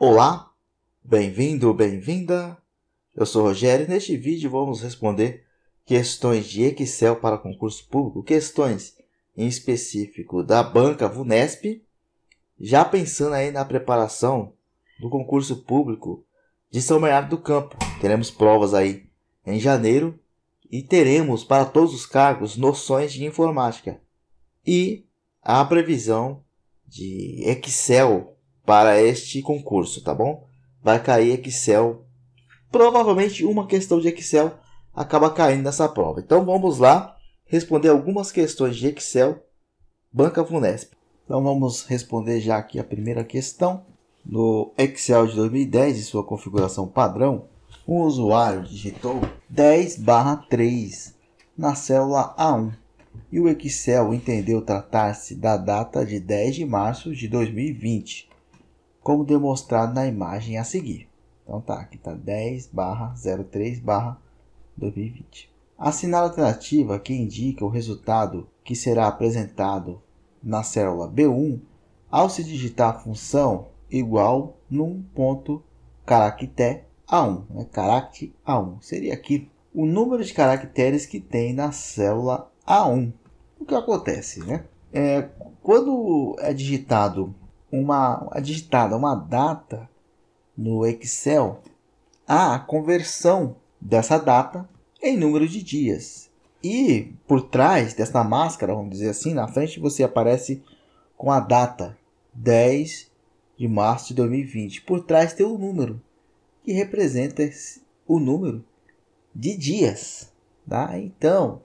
Olá, bem-vindo, bem-vinda. Eu sou o Rogério e neste vídeo vamos responder questões de Excel para concurso público, questões em específico da banca VUNESP, já pensando aí na preparação do concurso público de São Bernardo do Campo. Teremos provas aí em janeiro e teremos para todos os cargos noções de informática e a previsão de Excel para este concurso, tá bom? Vai cair Excel, provavelmente uma questão de Excel acaba caindo nessa prova. Então vamos lá responder algumas questões de Excel, banca VUNESP. Então vamos responder já aqui a primeira questão. No Excel de 2010, em sua configuração padrão, o usuário digitou 10/3 na célula A1 e o Excel entendeu tratar-se da data de 10 de março de 2020, como demonstrado na imagem a seguir. Então tá, aqui está 10/03/2020. Assinale a alternativa que indica o resultado que será apresentado na célula B1 ao se digitar a função igual num ponto caractere A1. Caractere A1 seria aqui o número de caracteres que tem na célula A1. O que acontece, quando é digitada uma data no Excel, há a conversão dessa data em número de dias. E por trás dessa máscara, vamos dizer assim, na frente você aparece com a data 10 de março de 2020. Por trás tem um número que representa o número de dias. Tá? Então,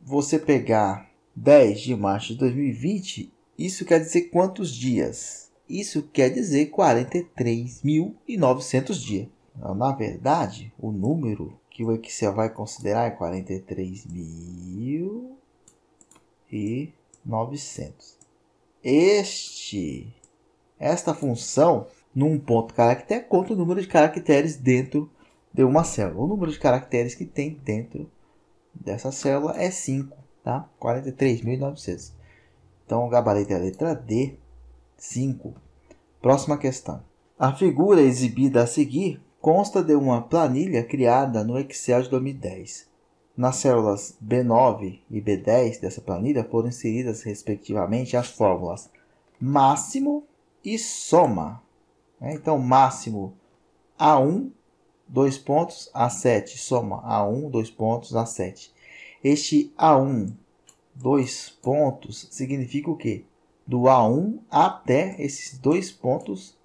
você pegar 10 de março de 2020, isso quer dizer quantos dias? Isso quer dizer 43.900 dias. Então, na verdade, o número que o Excel vai considerar é 43.900. Esta função, num ponto caractere, conta o número de caracteres dentro de uma célula. O número de caracteres que tem dentro dessa célula é 5, tá? 43.900. Então, o gabarito é a letra D, 5. Próxima questão. A figura exibida a seguir consta de uma planilha criada no Excel de 2010. Nas células B9 e B10 dessa planilha foram inseridas, respectivamente, as fórmulas máximo e soma. Então, máximo A1, 2 pontos, A7, soma A1, 2 pontos, A7. Este A1, 2 pontos, significa o quê? Do A1 até, esses 2 pontos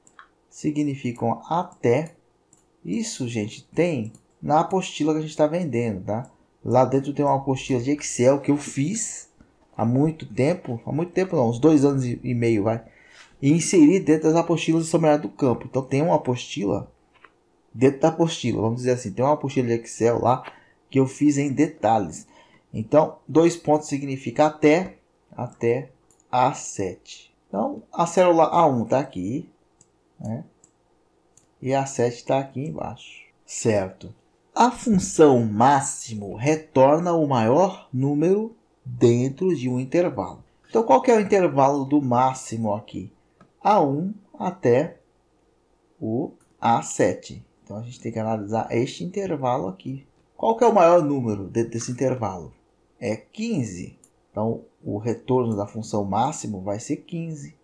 significam até. Isso, gente, tem na apostila que a gente está vendendo, tá? Lá dentro tem uma apostila de Excel que eu fiz há muito tempo não, uns 2 anos e meio, e inseri dentro das apostilas de São Bernardo do Campo. Então tem uma apostila dentro da apostila, vamos dizer assim, tem uma apostila de Excel lá que eu fiz em detalhes. Então, 2 pontos significa até A7. Então, a célula A1 está aqui, e a 7 está aqui embaixo, certo? A função máximo retorna o maior número dentro de um intervalo. Então, qual que é o intervalo do máximo aqui? A1 até o A7. Então, a gente tem que analisar este intervalo aqui. Qual que é o maior número dentro desse intervalo? É 15. Então, o retorno da função máximo vai ser 15.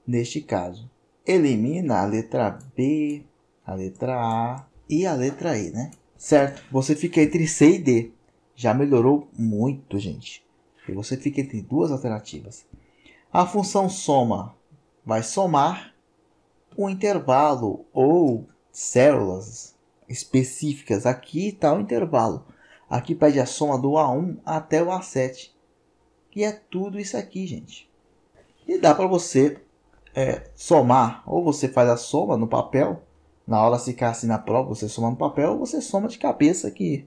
Neste caso, elimina a letra B, a letra A e a letra E, Certo? Você fica entre C e D. Já melhorou muito, gente. E você fica entre duas alternativas. A função soma vai somar um intervalo ou células específicas. Aqui está o intervalo. Aqui pede a soma do A1 até o A7. Que é tudo isso aqui, gente. E dá para você somar. Ou você faz a soma no papel. Na hora de ficar assim na prova, você soma no papel. Ou você soma de cabeça aqui.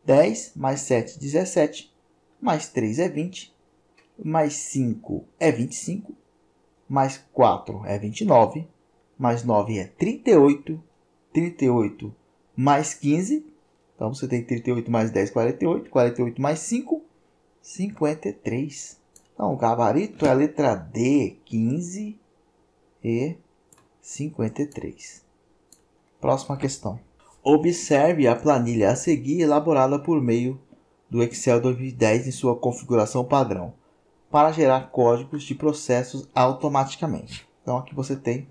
10 mais 7, 17. Mais 3 é 20. Mais 5 é 25. Mais 4 é 29. Mais 9 é 38. 38 mais 15. Então, você tem 38 mais 10, 48. 48 mais 5, 53. Então, o gabarito é a letra D, 15 e 53. Próxima questão. Observe a planilha a seguir elaborada por meio do Excel 2010 em sua configuração padrão para gerar códigos de processos automaticamente. Então aqui você tem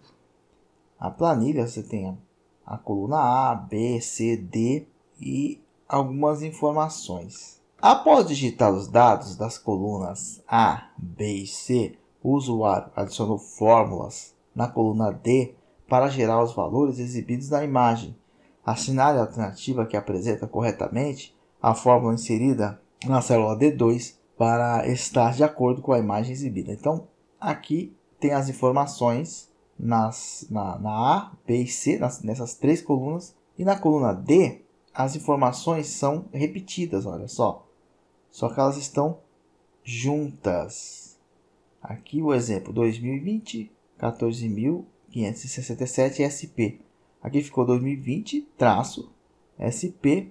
a planilha, você tem a coluna A, B, C, D e algumas informações. Após digitar os dados das colunas A, B e C, o usuário adicionou fórmulas na coluna D para gerar os valores exibidos na imagem. Assinale a alternativa que apresenta corretamente a fórmula inserida na célula D2 para estar de acordo com a imagem exibida. Então, aqui tem as informações na A, B e C, nessas três colunas. E na coluna D, as informações são repetidas, olha só. Só que elas estão juntas. Aqui o exemplo, 2020, 14.567 SP. Aqui ficou 2020, SP,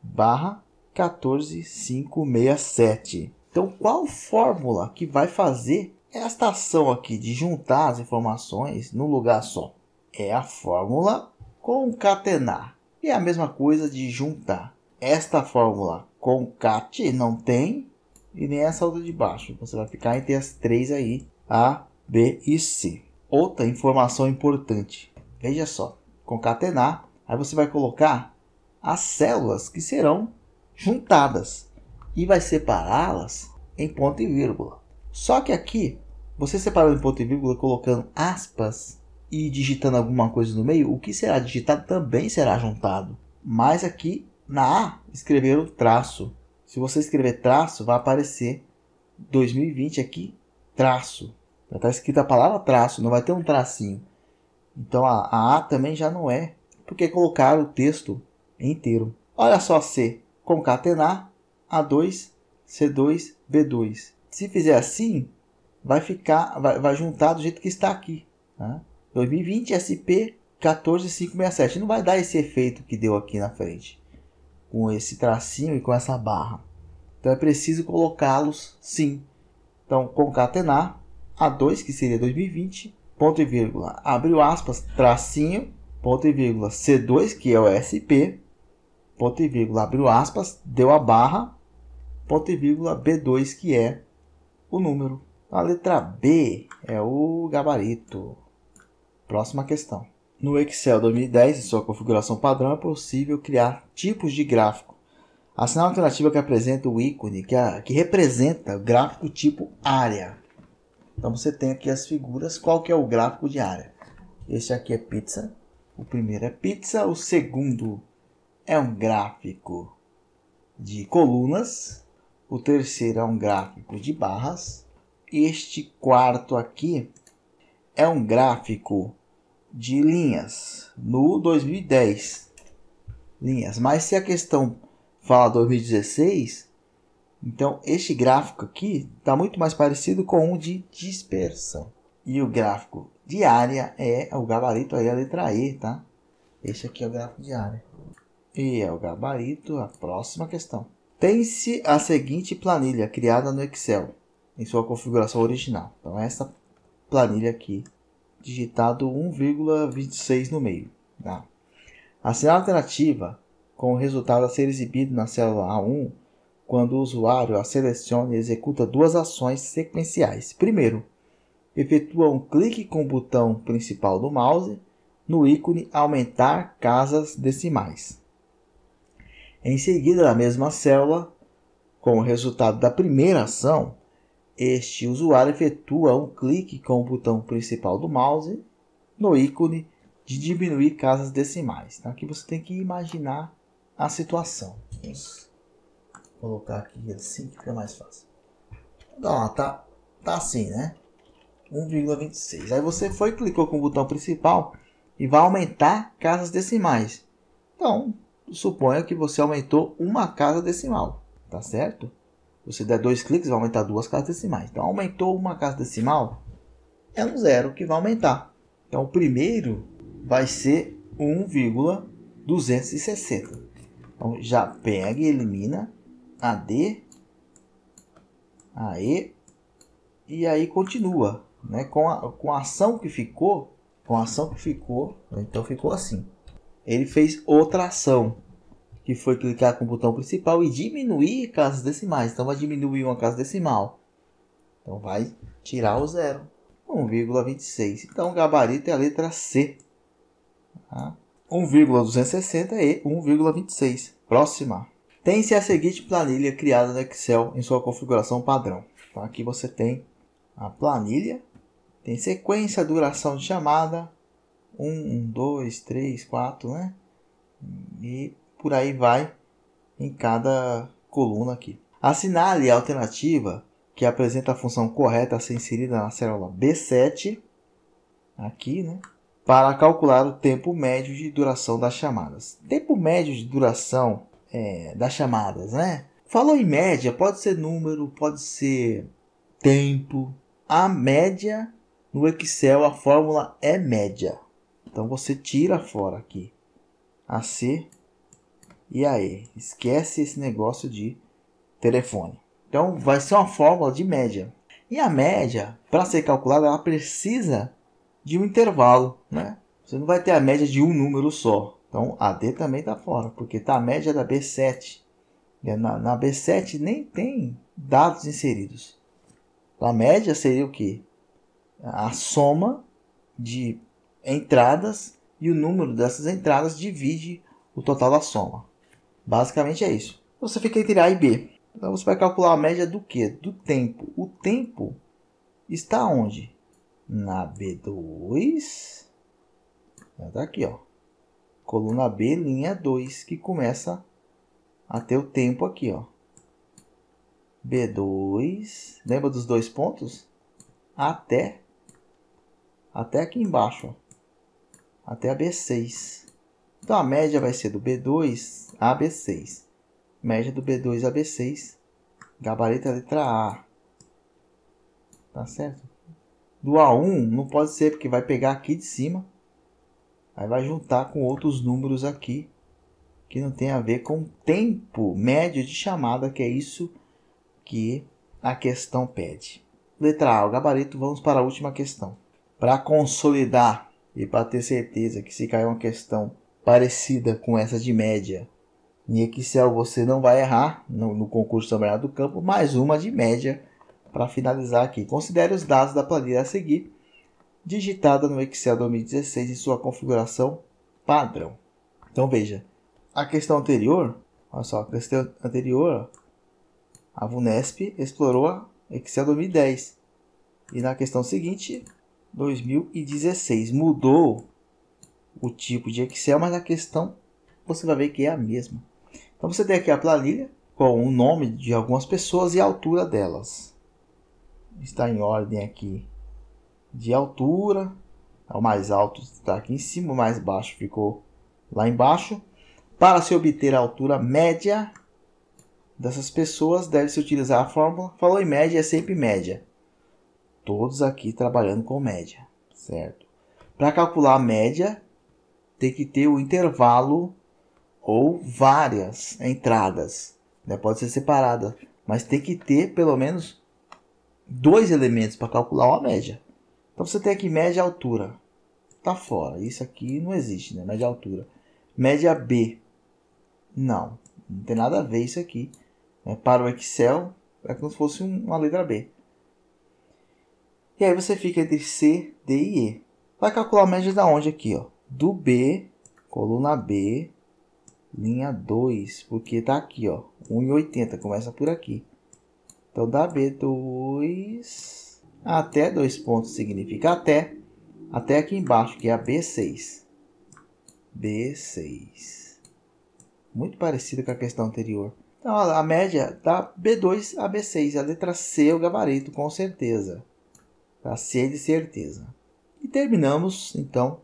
barra 14567. Então, qual fórmula que vai fazer esta ação aqui de juntar as informações num lugar só? É a fórmula concatenar. E é a mesma coisa de juntar. Esta fórmula concate não tem e nem essa outra de baixo. Você vai ficar entre as três aí, A, B e C. Outra informação importante. Veja só. Concatenar. Aí você vai colocar as células que serão juntadas e vai separá-las em ponto e vírgula. Só que aqui, você separando em ponto e vírgula, colocando aspas e digitando alguma coisa no meio, o que será digitado também será juntado. Mas aqui na A escreveram traço. Se você escrever traço, vai aparecer 2020 aqui, traço. Já está escrita a palavra traço, não vai ter um tracinho. Então a A também já não é, porque colocaram o texto inteiro. Olha só C, concatenar, A2, C2, B2. Se fizer assim, vai juntar do jeito que está aqui. Tá? 2020 SP 14567. Não vai dar esse efeito que deu aqui na frente, com esse tracinho e com essa barra. Então é preciso colocá-los sim. Então concatenar, A2 que seria 2020, ponto e vírgula, abriu aspas, tracinho, ponto e vírgula, C2 que é o SP, ponto e vírgula, abriu aspas, deu a barra, ponto e vírgula, B2 que é o número. A letra B é o gabarito. Próxima questão. No Excel 2010, em sua configuração padrão, é possível criar tipos de gráfico. Assinale a alternativa que apresenta o ícone que representa o gráfico tipo área. Então você tem aqui as figuras. Qual que é o gráfico de área? Este aqui é pizza. O primeiro é pizza. O segundo é um gráfico de colunas. O terceiro é um gráfico de barras. Este quarto aqui é um gráfico de linhas no 2010. Linhas. Mas se a questão fala 2016, então este gráfico aqui está muito mais parecido com um de dispersão. E o gráfico de área é o gabarito aí, a letra E, tá? Este aqui é o gráfico de área. E é o gabarito, a próxima questão. Tem-se a seguinte planilha criada no Excel, em sua configuração original. Então essa planilha aqui, digitado 1,26 no meio. Tá? Assinale a alternativa com o resultado a ser exibido na célula A1 quando o usuário a seleciona e executa duas ações sequenciais. Primeiro, efetua um clique com o botão principal do mouse no ícone aumentar casas decimais. Em seguida, na mesma célula, com o resultado da primeira ação, este usuário efetua um clique com o botão principal do mouse no ícone de diminuir casas decimais. Então, aqui você tem que imaginar a situação. Vamos colocar aqui assim que fica mais fácil. Então, tá assim, né? 1,26. Aí você clicou com o botão principal e vai aumentar casas decimais. Então, suponha que você aumentou uma casa decimal, tá certo? Você der dois cliques, vai aumentar duas casas decimais. Então, aumentou uma casa decimal, é um zero que vai aumentar. Então, o primeiro vai ser 1,260. Então, já pega e elimina a D, a E, e aí continua. Né? Com a ação que ficou, Com a ação que ficou, então ficou assim. Ele fez outra ação, que foi clicar com o botão principal e diminuir casas decimais. Então vai diminuir uma casa decimal. Então vai tirar o zero. 1,26. Então o gabarito é a letra C. Tá? 1,260 e 1,26. Próxima. Tem-se a seguinte planilha criada no Excel em sua configuração padrão. Então aqui você tem a planilha. Tem sequência, duração de chamada. 1, 2, 3, 4, né? E por aí vai em cada coluna aqui. Assinale a alternativa que apresenta a função correta a ser inserida na célula B7. Aqui, né? Para calcular o tempo médio de duração das chamadas. Tempo médio de duração das chamadas, né? Falou em média, pode ser número, pode ser tempo. A média no Excel, a fórmula é média. Então você tira fora aqui a C e a E. Esquece esse negócio de telefone. Então vai ser uma fórmula de média. E a média, para ser calculada, ela precisa de um intervalo, né? Você não vai ter a média de um número só. Então a D também está fora, porque está a média da B7. Na B7 nem tem dados inseridos. A média seria o quê? A soma de entradas e o número dessas entradas divide o total da soma. Basicamente é isso. Você fica entre A e B. Então você vai calcular a média do quê? Do tempo. O tempo está onde? Na B2. Está aqui, ó. Coluna B, linha 2, que começa a ter o tempo aqui, ó. B2. Lembra dos dois pontos? Até aqui embaixo, ó. Até a B6. Então a média vai ser do B2 a B6. Média do B2 a B6. Gabarito é a letra A. Tá certo? Do A1 não pode ser, porque vai pegar aqui de cima. Aí vai juntar com outros números aqui, que não tem a ver com tempo médio de chamada, que é isso que a questão pede. Letra A, o gabarito. Vamos para a última questão. Para consolidar e para ter certeza que se cair uma questão parecida com essa de média, em Excel você não vai errar no concurso São Bernardo do Campo, mais uma de média para finalizar aqui. Considere os dados da planilha a seguir, digitada no Excel 2016 em sua configuração padrão. Então veja, a questão anterior, olha só, a questão anterior, a VUNESP explorou a Excel 2010 e na questão seguinte, 2016, mudou o tipo de Excel, mas a questão você vai ver que é a mesma. Então você tem aqui a planilha com o nome de algumas pessoas e a altura delas. Está em ordem aqui de altura. O mais alto está aqui em cima, o mais baixo ficou lá embaixo. Para se obter a altura média dessas pessoas, deve-se utilizar a fórmula. Falou em média, é sempre média. Todos aqui trabalhando com média, certo? Para calcular a média, tem que ter o intervalo ou várias entradas, né? Pode ser separada, mas tem que ter pelo menos dois elementos para calcular uma média. Então você tem aqui média e altura, tá fora, isso aqui não existe, né? Média e altura. Média B, não tem nada a ver isso aqui, né? Para o Excel é como se fosse uma letra B. E aí você fica entre C, D e E. Vai calcular a média da onde aqui, ó? Do B, coluna B, linha 2, porque tá aqui, ó, 1,80, começa por aqui. Então da B2 até 2 pontos significa até aqui embaixo, que é a B6. B6. Muito parecido com a questão anterior. Então a média da B2 a B6, a letra C é o gabarito, com certeza. A C de certeza. E terminamos, então,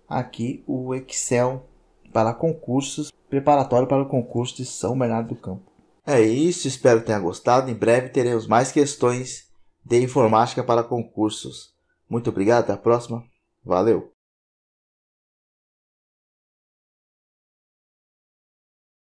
aqui o Excel para concursos, preparatório para o concurso de São Bernardo do Campo. É isso, espero que tenha gostado. Em breve teremos mais questões de informática para concursos. Muito obrigado, até a próxima. Valeu!